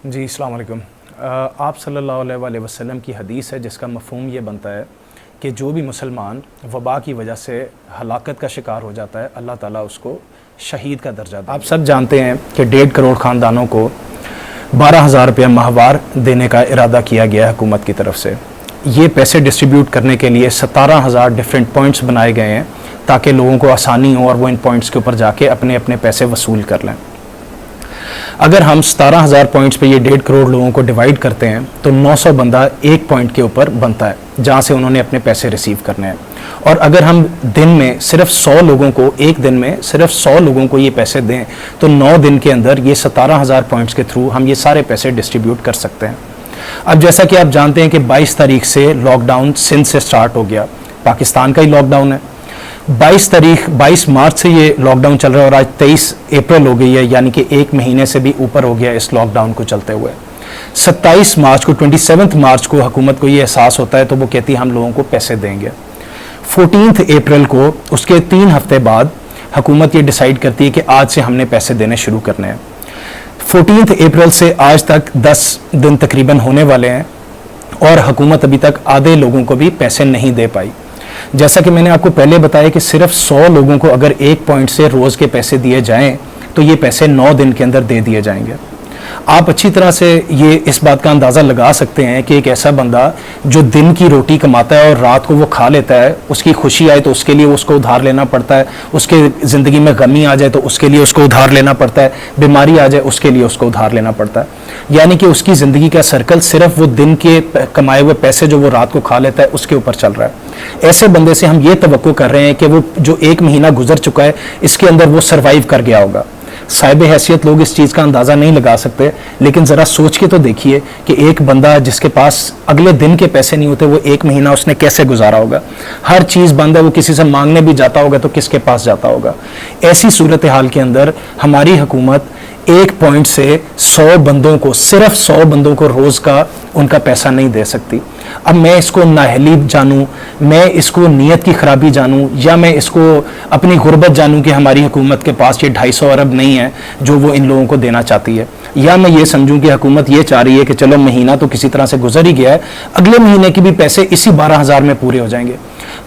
جی السلام علیکم۔ آپ صلی اللہ علیہ وسلم کی حدیث ہے جس کا مفہوم یہ بنتا ہے کہ جو بھی مسلمان وبا کی وجہ سے ہلاکت کا شکار ہو جاتا ہے اللہ تعالیٰ اس کو شہید کا درجہ دیتا ہے۔ آپ سب جانتے ہیں کہ 1.5 کروڑ خاندانوں کو 12,000 روپیہ ماہوار دینے کا ارادہ کیا گیا ہے حکومت کی طرف سے۔ یہ پیسے ڈسٹریبیوٹ کرنے کے لیے 17,000 ڈیفرنٹ پوائنٹس بنائے گئے ہیں تاکہ لوگوں کو آسانی ہو اور وہ ان پوائنٹس کے اوپر جا کے اپنے اپنے پیسے وصول کر لیں۔ اگر ہم 17,000 پوائنٹس پہ یہ 1.5 کروڑ لوگوں کو ڈیوائیڈ کرتے ہیں تو 900 بندہ ایک پوائنٹ کے اوپر بنتا ہے جہاں سے انہوں نے اپنے پیسے ریسیو کرنے ہیں۔ اور اگر ہم دن میں صرف 100 لوگوں کو ایک دن میں صرف 100 لوگوں کو یہ پیسے دیں تو 9 دن کے اندر یہ 17,000 پوائنٹس کے تھرو ہم یہ سارے پیسے ڈسٹریبیوٹ کر سکتے ہیں۔ اب جیسا کہ آپ جانتے ہیں کہ 22 تاریخ سے لاک ڈاؤن سندھ سے سٹارٹ ہو گیا، پاکستان کا ہی لاک ڈاؤن ہے۔ 22 مارچ سے یہ لاک ڈاؤن چل رہا ہے اور آج 23 اپریل ہو گئی ہے، یعنی کہ ایک مہینے سے بھی اوپر ہو گیا اس لاک ڈاؤن کو چلتے ہوئے۔ 27 مارچ کو حکومت کو یہ احساس ہوتا ہے تو وہ کہتی ہے ہم لوگوں کو پیسے دیں گے۔ 14 اپریل کو اس کے 3 ہفتے بعد حکومت یہ ڈیسائیڈ کرتی ہے کہ آج سے ہم نے پیسے دینے شروع کرنے ہیں۔ 14 اپریل سے آج تک 10 دن تقریباً ہونے والے ہیں اور حکومت ابھی تک آدھے لوگوں کو بھی پیسے نہیں دے پائی۔ جیسا کہ میں نے آپ کو پہلے بتایا کہ صرف 100 لوگوں کو اگر ایک پوائنٹ سے روز کے پیسے دیے جائیں تو یہ پیسے 9 دن کے اندر دے دیے جائیں گے۔ آپ اچھی طرح سے یہ اس بات کا اندازہ لگا سکتے ہیں کہ ایک ایسا بندہ جو دن کی روٹی کماتا ہے اور رات کو وہ کھا لیتا ہے، اس کی خوشی آئے تو اس کے لیے اس کو ادھار لینا پڑتا ہے، اس کے زندگی میں غمی آ جائے تو اس کے لیے اس کو ادھار لینا پڑتا ہے، بیماری آ جائے اس کے لیے اس کو ادھار لینا پڑتا ہے، یعنی کہ اس کی زندگی کا سرکل صرف وہ دن کے کمائے ہوئے پیسے جو وہ رات کو کھا لیتا ہے اس کے اوپر چل رہا ہے۔ ایسے بندے سے ہم یہ توقع کر رہے ہیں کہ وہ جو ایک مہینہ گزر چکا ہے اس کے اندر وہ سروائیو کر گیا ہوگا۔ صاحب حیثیت لوگ اس چیز کا اندازہ نہیں لگا سکتے، لیکن ذرا سوچ کے تو دیکھیے کہ ایک بندہ جس کے پاس اگلے دن کے پیسے نہیں ہوتے وہ ایک مہینہ اس نے کیسے گزارا ہوگا۔ ہر چیز بند ہے، وہ کسی سے مانگنے بھی جاتا ہوگا تو کس کے پاس جاتا ہوگا۔ ایسی صورتحال کے اندر ہماری حکومت ایک پوائنٹ سے 100 بندوں کو صرف 100 بندوں کو روز کا ان کا پیسہ نہیں دے سکتی۔ اب میں اس کو نااہلی جانوں، میں اس کو نیت کی خرابی جانوں، یا میں اس کو اپنی غربت جانوں کہ ہماری حکومت کے پاس یہ 250 ارب نہیں ہے جو وہ ان لوگوں کو دینا چاہتی ہے، یا میں یہ سمجھوں کہ حکومت یہ چاہ رہی ہے کہ چلو مہینہ تو کسی طرح سے گزر ہی گیا ہے، اگلے مہینے کے بھی پیسے اسی 12,000 میں پورے ہو جائیں گے۔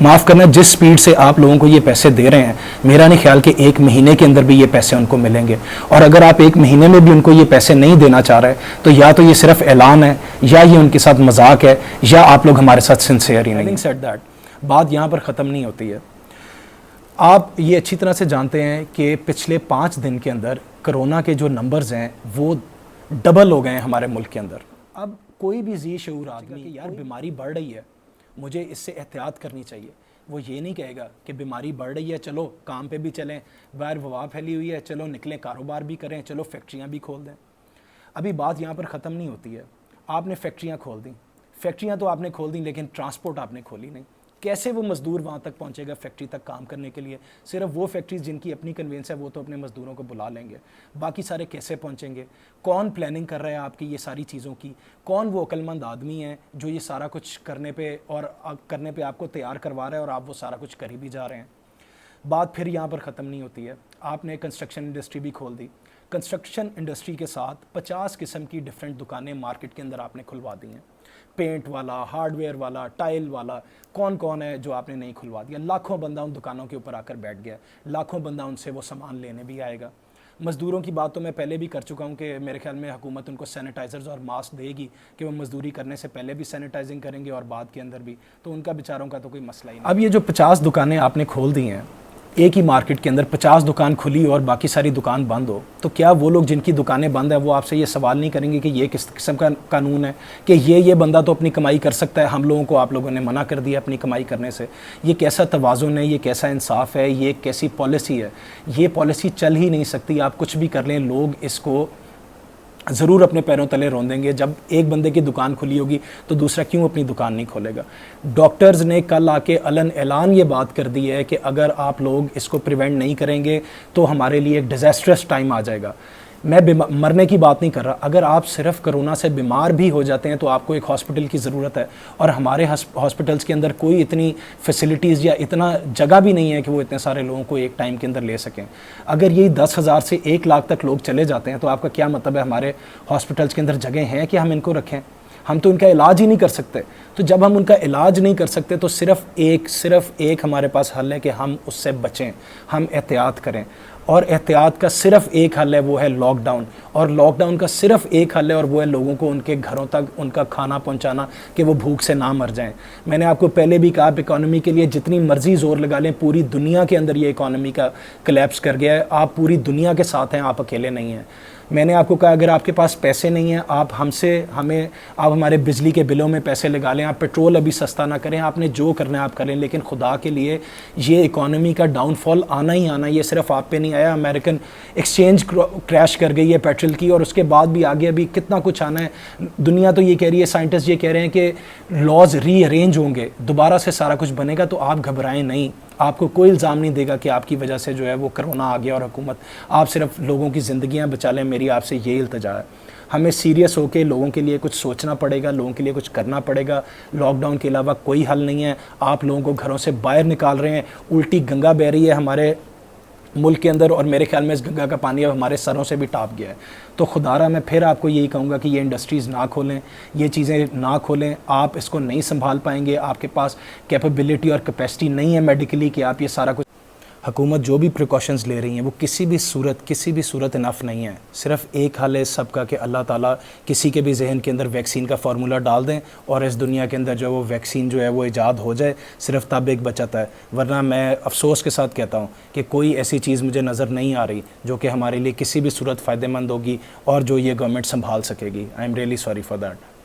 معاف کرنا، جس سپیڈ سے آپ لوگوں کو یہ پیسے دے رہے ہیں میرا نہیں خیال کہ ایک مہینے کے اندر بھی یہ پیسے ان کو ملیں گے، اور اگر آپ ایک مہینے میں بھی ان کو یہ پیسے نہیں دینا چاہ رہے تو یا تو یہ صرف اعلان ہے یا یہ ان کے ساتھ مذاق ہے یا آپ لوگ ہمارے ساتھ سنسیئر ہی نہیں۔ بات یہاں پر ختم نہیں ہوتی ہے۔ آپ یہ اچھی طرح سے جانتے ہیں کہ پچھلے 5 دن کے اندر کرونا کے جو نمبرز ہیں وہ ڈبل ہو گئے ہیں ہمارے ملک کے اندر۔ اب کوئی بھی ذی شعور آدمی کہ یار بیماری بڑھ رہی ہے، مجھے اس سے احتیاط کرنی چاہیے، وہ یہ نہیں کہے گا کہ بیماری بڑھ رہی ہے چلو کام پہ بھی چلیں، باہر وبا پھیلی ہوئی ہے چلو نکلیں کاروبار بھی کریں، چلو فیکٹریاں بھی کھول دیں۔ ابھی بات یہاں پر ختم نہیں ہوتی ہے۔ آپ نے فیکٹریاں کھول دیں، فیکٹریاں تو آپ نے کھول دیں لیکن ٹرانسپورٹ آپ نے کھولی نہیں۔ کیسے وہ مزدور وہاں تک پہنچے گا فیکٹری تک کام کرنے کے لیے؟ صرف وہ فیکٹریز جن کی اپنی کنوینس ہے وہ تو اپنے مزدوروں کو بلا لیں گے، باقی سارے کیسے پہنچیں گے؟ کون پلاننگ کر رہا ہے آپ کی یہ ساری چیزوں کی؟ کون وہ عقل مند آدمی ہے جو یہ سارا کچھ کرنے پہ آپ کو تیار کروا رہا ہے اور آپ وہ سارا کچھ کر ہی بھی جا رہے ہیں؟ بات پھر یہاں پر ختم نہیں ہوتی ہے۔ آپ نے کنسٹرکشن انڈسٹری بھی کھول دی، کنسٹرکشن انڈسٹری کے ساتھ 50 قسم کی ڈیفرنٹ دکانیں مارکیٹ کے اندر آپ نے کھلوا دی ہیں، پینٹ والا، ہارڈ ویئر والا، ٹائل والا، کون ہے جو آپ نے نہیں کھلوا دیا۔ لاکھوں بندہ ان دکانوں کے اوپر آ کر بیٹھ گیا، لاکھوں بندہ ان سے وہ سامان لینے بھی آئے گا۔ مزدوروں کی بات تو میں پہلے بھی کر چکا ہوں کہ میرے خیال میں حکومت ان کو سینیٹائزرز اور ماسک دے گی کہ وہ مزدوری کرنے سے پہلے بھی سینیٹائزنگ کریں گے اور بعد کے اندر بھی، تو ان کا بیچاروں کا تو کوئی مسئلہ ہی نہیں۔ اب یہ جو 50 دکانیں آپ نے کھول دی ہیں ایک ہی مارکیٹ کے اندر، 50 دکان کھلی اور باقی ساری دکان بند ہو، تو کیا وہ لوگ جن کی دکانیں بند ہیں وہ آپ سے یہ سوال نہیں کریں گے کہ یہ کس قسم کا قانون ہے کہ یہ بندہ تو اپنی کمائی کر سکتا ہے، ہم لوگوں کو آپ لوگوں نے منع کر دیا اپنی کمائی کرنے سے؟ یہ کیسا توازن ہے، یہ کیسا انصاف ہے، یہ کیسی پالیسی ہے؟ یہ پالیسی چل ہی نہیں سکتی۔ آپ کچھ بھی کر لیں لوگ اس کو ضرور اپنے پیروں تلے روندیں گے۔ جب ایک بندے کی دکان کھلی ہوگی تو دوسرا کیوں اپنی دکان نہیں کھولے گا؟ ڈاکٹرز نے کل آ کے اعلان یہ بات کر دی ہے کہ اگر آپ لوگ اس کو پریونٹ نہیں کریں گے تو ہمارے لیے ایک ڈیزاسٹرس ٹائم آ جائے گا۔ میں مرنے کی بات نہیں کر رہا. اگر آپ صرف کرونا سے بیمار بھی ہو جاتے ہیں تو آپ کو ایک ہاسپٹل کی ضرورت ہے, اور ہمارے ہاسپٹلس کے اندر کوئی اتنی فیسلٹیز یا اتنا جگہ بھی نہیں ہے کہ وہ اتنے سارے لوگوں کو ایک ٹائم کے اندر لے سکیں. اگر یہ 10,000 سے 1 لاکھ تک لوگ چلے جاتے ہیں تو آپ کا کیا مطلب ہے ہمارے ہاسپٹلس کے اندر جگہ ہیں کہ ہم ان کو رکھیں؟ ہم تو ان کا علاج ہی نہیں کر سکتے. تو جب ہم ان کا علاج نہیں کر سکتے تو صرف ایک ہمارے پاس حل ہے کہ ہم اس سے بچیں, ہم احتیاط کریں. اور احتیاط کا صرف ایک حل ہے, وہ ہے لاک ڈاؤن. اور لاک ڈاؤن کا صرف ایک حل ہے, اور وہ ہے لوگوں کو ان کے گھروں تک ان کا کھانا پہنچانا کہ وہ بھوک سے نہ مر جائیں. میں نے آپ کو پہلے بھی کہا, آپ اکانومی کے لیے جتنی مرضی زور لگا لیں, پوری دنیا کے اندر یہ اکانومی کا کلیپس کر گیا ہے. آپ پوری دنیا کے ساتھ ہیں, آپ اکیلے نہیں ہیں. میں نے آپ کو کہا اگر آپ کے پاس پیسے نہیں ہیں, آپ آپ ہمارے بجلی کے بلوں میں پیسے لگا لیں, آپ پیٹرول ابھی سستا نہ کریں, آپ نے جو کرنا ہے آپ کریں, لیکن خدا کے لیے یہ اکانومی کا ڈاؤن فال آنا ہی آنا, یہ صرف آپ پہ نہیں آیا. امریکن ایکسچینج کریش کر گئی ہے پیٹرول کی, اور اس کے بعد بھی آگے ابھی کتنا کچھ آنا ہے. دنیا تو یہ کہہ رہی ہے, سائنٹسٹ یہ کہہ رہے ہیں کہ لاز ری ارینج ہوں گے, دوبارہ سے سارا کچھ بنے گا. تو آپ گھبرائیں نہیں, آپ کو کوئی الزام نہیں دے گا کہ آپ کی وجہ سے جو ہے وہ کرونا آ گیا, اور حکومت, آپ صرف لوگوں کی زندگیاں بچا لیں. میری آپ سے یہ التجا ہے. ہمیں سیریس ہو کے لوگوں کے لیے کچھ سوچنا پڑے گا, لوگوں کے لیے کچھ کرنا پڑے گا. لاک ڈاؤن کے علاوہ کوئی حل نہیں ہے. آپ لوگوں کو گھروں سے باہر نکال رہے ہیں, الٹی گنگا بہہ رہی ہے ہمارے ملک کے اندر, اور میرے خیال میں اس گنگا کا پانی اب ہمارے سروں سے بھی ٹاپ گیا ہے. تو خدا را میں پھر آپ کو یہی کہوں گا کہ یہ انڈسٹریز نہ کھولیں, یہ چیزیں نہ کھولیں. آپ اس کو نہیں سنبھال پائیں گے, آپ کے پاس کیپیبلٹی اور کیپیسٹی نہیں ہے میڈیکلی کہ آپ یہ سارا کچھ. حکومت جو بھی پریکاشنز لے رہی ہیں وہ کسی بھی صورت انف نہیں ہے. صرف ایک حل ہے سب کا کہ اللہ تعالیٰ کسی کے بھی ذہن کے اندر ویکسین کا فارمولہ ڈال دیں, اور اس دنیا کے اندر جو وہ ویکسین جو ہے وہ ایجاد ہو جائے. صرف تب ایک بچاتا ہے, ورنہ میں افسوس کے ساتھ کہتا ہوں کہ کوئی ایسی چیز مجھے نظر نہیں آ رہی جو کہ ہمارے لیے کسی بھی صورت فائدہ مند ہوگی اور جو یہ گورنمنٹ سنبھال سکے گی. I am really sorry for that.